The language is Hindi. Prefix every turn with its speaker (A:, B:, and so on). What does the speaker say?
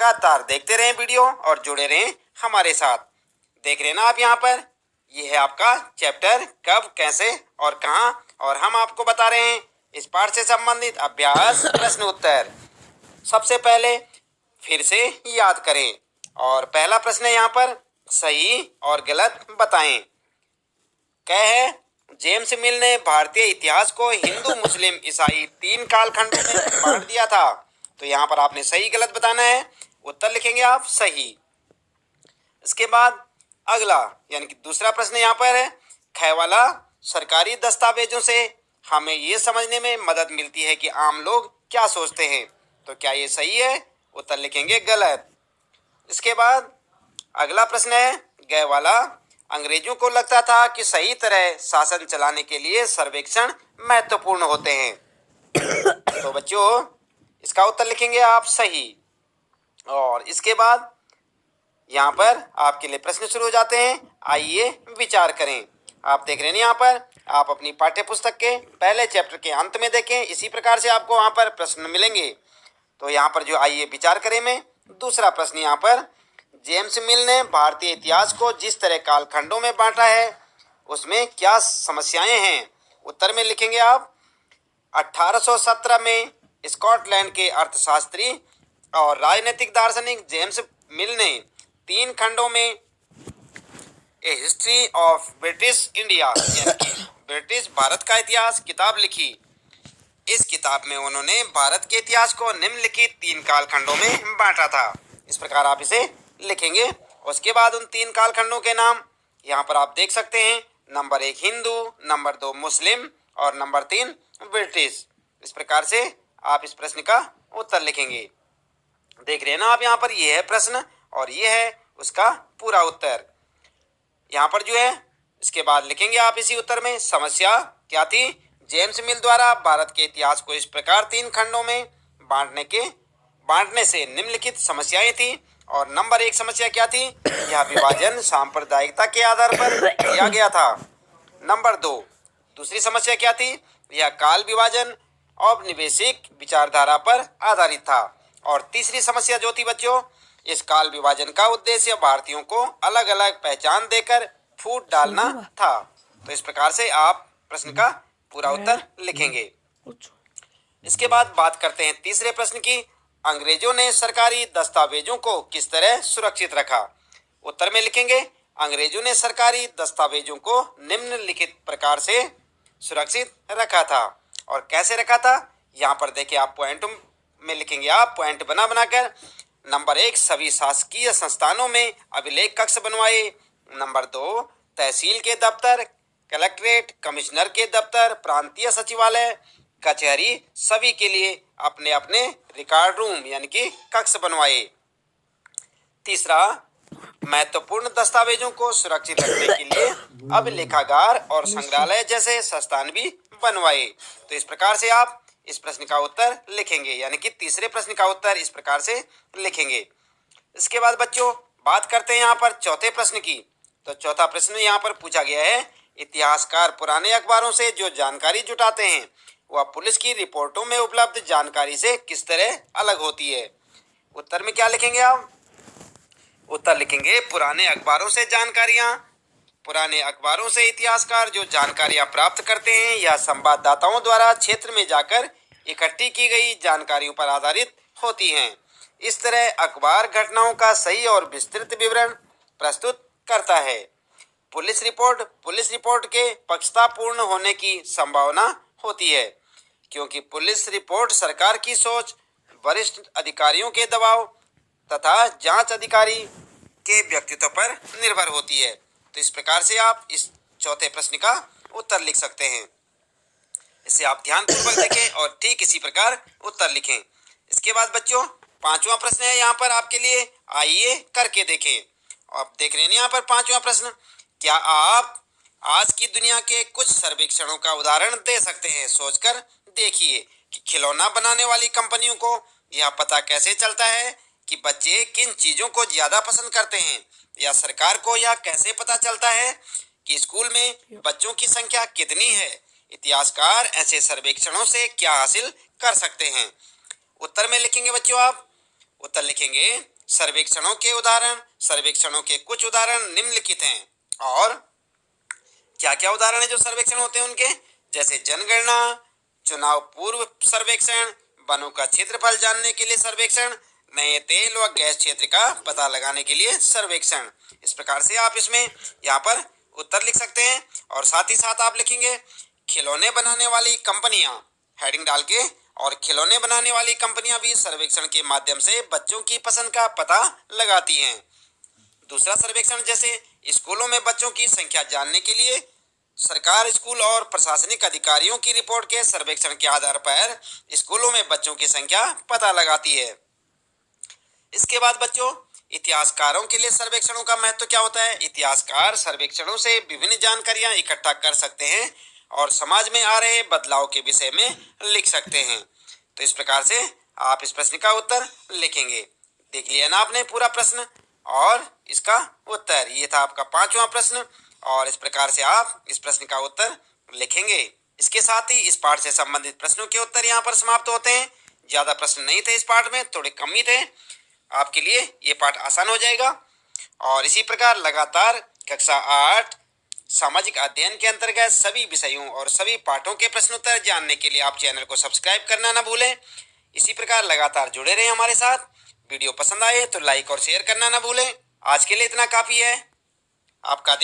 A: लगातार देखते रहें वीडियो और जुड़े रहें हमारे साथ। देख रहे हैं ना आप यहाँ पर, ये है आपका चैप्टर कब, कैसे और कहाँ, और हम आपको बता रहे हैं इस पाठ से संबंधित अभ्यास प्रश्न उत्तर। सबसे पहले फिर से याद करें और पहला प्रश्न है यहाँ पर, सही और गलत बताएं। क्या है, जेम्स मिल ने भारतीय इतिहास को हिंदू मुस्लिम ईसाई 3 कालखंडों में बांट दिया था। तो यहाँ पर आपने सही गलत बताना है, उत्तर लिखेंगे आप सही। इसके बाद अगला यानी कि दूसरा प्रश्न यहाँ पर है, ख वाला, सरकारी दस्तावेजों से हमें ये समझने में मदद मिलती है कि आम लोग क्या सोचते हैं। तो क्या ये सही है, उत्तर लिखेंगे गलत। इसके बाद अगला प्रश्न है, ग वाला, अंग्रेजों को लगता था कि सही तरह शासन चलाने के लिए सर्वेक्षण महत्वपूर्ण होते हैं। तो बच्चों इसका उत्तर लिखेंगे आप सही। और इसके बाद यहाँ पर आपके लिए प्रश्न शुरू हो जाते हैं, आइए विचार करें। आप देख रहे हैं यहाँ पर, आप अपनी पाठ्य पुस्तक के पहले चैप्टर के अंत में देखें, इसी प्रकार से आपको वहाँ पर प्रश्न मिलेंगे। तो यहाँ पर जो आइए विचार करें में दूसरा प्रश्न यहाँ पर, जेम्स मिल ने भारतीय इतिहास को जिस तरह कालखंडों में बांटा है उसमें क्या समस्याएं हैं। उत्तर में लिखेंगे आप 1817 में स्कॉटलैंड के अर्थशास्त्री और राजनीतिक दार्शनिक जेम्स मिल ने 3 खंडों में ए हिस्ट्री ऑफ ब्रिटिश इंडिया यानी कि ब्रिटिश भारत का इतिहास किताब लिखी। इस किताब में उन्होंने भारत के इतिहास को निम्नलिखित 3 कालखंडों में बांटा था। इस प्रकार आप इसे लिखेंगे। उसके बाद उन 3 कालखंडों के नाम यहाँ पर आप देख सकते हैं, नंबर 1 हिंदू, नंबर 2 मुस्लिम और नंबर 3 ब्रिटिश। इस प्रकार से आप इस प्रश्न का उत्तर लिखेंगे। देख रहे हैं ना आप यहाँ पर, ये है प्रश्न और ये है उसका पूरा उत्तर। यहाँ पर जो है इसके बाद लिखेंगे आप इसी उत्तर में समस्या क्या थी। जेम्स मिल द्वारा भारत के इतिहास को इस प्रकार 3 खंडों में बांटने से निम्नलिखित समस्याएं थी। और नंबर 1 समस्या क्या थी, यह विभाजन सांप्रदायिकता के आधार पर किया गया था। नंबर 2 दूसरी समस्या क्या थी, यह काल विभाजन औपनिवेशिक विचारधारा पर आधारित था। और तीसरी समस्या जो थी बच्चों, इस काल विभाजन का उद्देश्य भारतीयों को अलग अलग पहचान देकर फूट डालना था। तो इस प्रकार से आप प्रश्न का पूरा उत्तर लिखेंगे। इसके बाद बात करते हैं तीसरे प्रश्न की, अंग्रेजों ने सरकारी दस्तावेजों को किस तरह सुरक्षित रखा। उत्तर में लिखेंगे अंग्रेजों ने सरकारी दस्तावेजों को निम्नलिखित प्रकार से सुरक्षित रखा था। और कैसे रखा था, यहाँ पर देखिए आप पॉइंट में लिखेंगे, आप पॉइंट बना बनाकर। नंबर 1 सभी शासकीय संस्थानों में अभिलेख कक्ष बनवाए। नंबर 2 तहसील के दफ्तर, कलेक्ट्रेट, कमिश्नर के दफ्तर, प्रांतीय सचिवालय, कचहरी सभी के लिए अपने अपने रिकॉर्ड रूम यानी कि कक्ष बनवाए। तीसरा महत्वपूर्ण दस्तावेजों को सुरक्षित रखने के लिए अभिलेखागार और संग्रहालय जैसे संस्थान भी बनवाए। तो इस प्रकार से आप इस प्रश्न का उत्तर लिखेंगे, यानी कि तीसरे प्रश्न का उत्तर इस प्रकार से लिखेंगे। इसके बाद बच्चों बात करते हैं यहाँ पर चौथे प्रश्न की। तो चौथा प्रश्न यहाँ पर पूछा गया है, इतिहासकार पुराने अखबारों से जो जानकारी जुटाते हैं वह पुलिस की रिपोर्टों में उपलब्ध जानकारी से किस तरह अलग होती है। उत्तर में क्या लिखेंगे आप, उत्तर लिखेंगे पुराने अखबारों से जानकारियां। पुराने अखबारों से इतिहासकार जो जानकारियां प्राप्त करते हैं या संवाददाताओं द्वारा क्षेत्र में जाकर इकट्ठी की गई जानकारियों पर आधारित होती हैं। इस तरह अखबार घटनाओं का सही और विस्तृत विवरण प्रस्तुत करता है। पुलिस रिपोर्ट के पक्षतापूर्ण होने की संभावना होती है, क्योंकि पुलिस रिपोर्ट सरकार की सोच, वरिष्ठ अधिकारियों के दबाव तथा जांच अधिकारी के व्यक्तित्व पर निर्भर होती है। तो इस प्रकार से आप इस चौथे प्रश्न का उत्तर लिख सकते हैं। इसे आप ध्यानपूर्वक देखें और ठीक इसी प्रकार उत्तर लिखें। इसके बाद बच्चों पांचवा प्रश्न है यहाँ पर आपके लिए, आइए करके देखें। आप देख रहे हैं यहाँ पर पांचवा प्रश्न, क्या आप आज की दुनिया के कुछ सर्वेक्षणों का उदाहरण दे सकते हैं। सोचकर देखिए कि खिलौना बनाने वाली कंपनियों को यह पता कैसे चलता है कि बच्चे किन चीज़ों को ज़्यादा पसंद करते हैं, या सरकार को यह कैसे पता चलता है कि स्कूल में बच्चों की संख्या कितनी है। इतिहासकार ऐसे सर्वेक्षणों से क्या हासिल कर सकते हैं। उत्तर में लिखेंगे बच्चों, आप उत्तर लिखेंगे सर्वेक्षणों के उदाहरण। सर्वेक्षणों के कुछ उदाहरण निम्नलिखित हैं। और क्या क्या उदाहरण है जो सर्वेक्षण होते हैं उनके, जैसे जनगणना, चुनाव पूर्व सर्वेक्षण, वनों का क्षेत्रफल जानने के लिए सर्वेक्षण, नए तेल व गैस क्षेत्र का पता लगाने के लिए सर्वेक्षण। इस प्रकार से आप इसमें यहाँ पर उत्तर लिख सकते हैं। और साथ ही साथ आप लिखेंगे खिलौने बनाने वाली कंपनियां, हेडिंग डाल के, और खिलौने बनाने वाली कंपनियां भी सर्वेक्षण के माध्यम से बच्चों की पसंद का पता लगाती हैं। दूसरा सर्वेक्षण, जैसे स्कूलों में बच्चों की संख्या जानने के लिए सरकार स्कूल और प्रशासनिक अधिकारियों की रिपोर्ट के सर्वेक्षण के आधार पर स्कूलों में बच्चों की संख्या पता लगाती है। इसके बाद बच्चों, इतिहासकारों के लिए सर्वेक्षणों का महत्व क्या होता है। इतिहासकार सर्वेक्षणों से विभिन्न जानकारियां इकट्ठा कर सकते हैं और समाज में आ रहे बदलाव के विषय में लिख सकते हैं। तो इस प्रकार से आप इस प्रश्न का उत्तर लिखेंगे। देख लिया ना आपने पूरा प्रश्न और इसका उत्तर। ये था आपका 5वां प्रश्न और इस प्रकार से आप इस प्रश्न का उत्तर लिखेंगे। इसके साथ ही इस पाठ से संबंधित प्रश्नों के उत्तर यहाँ पर समाप्त होते हैं। ज्यादा प्रश्न नहीं थे इस पाठ में, थोड़े कम ही थे। आपके लिए ये पाठ आसान हो जाएगा। और इसी प्रकार लगातार कक्षा 8 सामाजिक अध्ययन के अंतर्गत सभी विषयों और सभी पाठों के प्रश्नोत्तर जानने के लिए आप चैनल को सब्सक्राइब करना ना भूलें। इसी प्रकार लगातार जुड़े रहें हमारे साथ। वीडियो पसंद आए तो लाइक और शेयर करना ना भूलें। आज के लिए इतना काफी है। आपका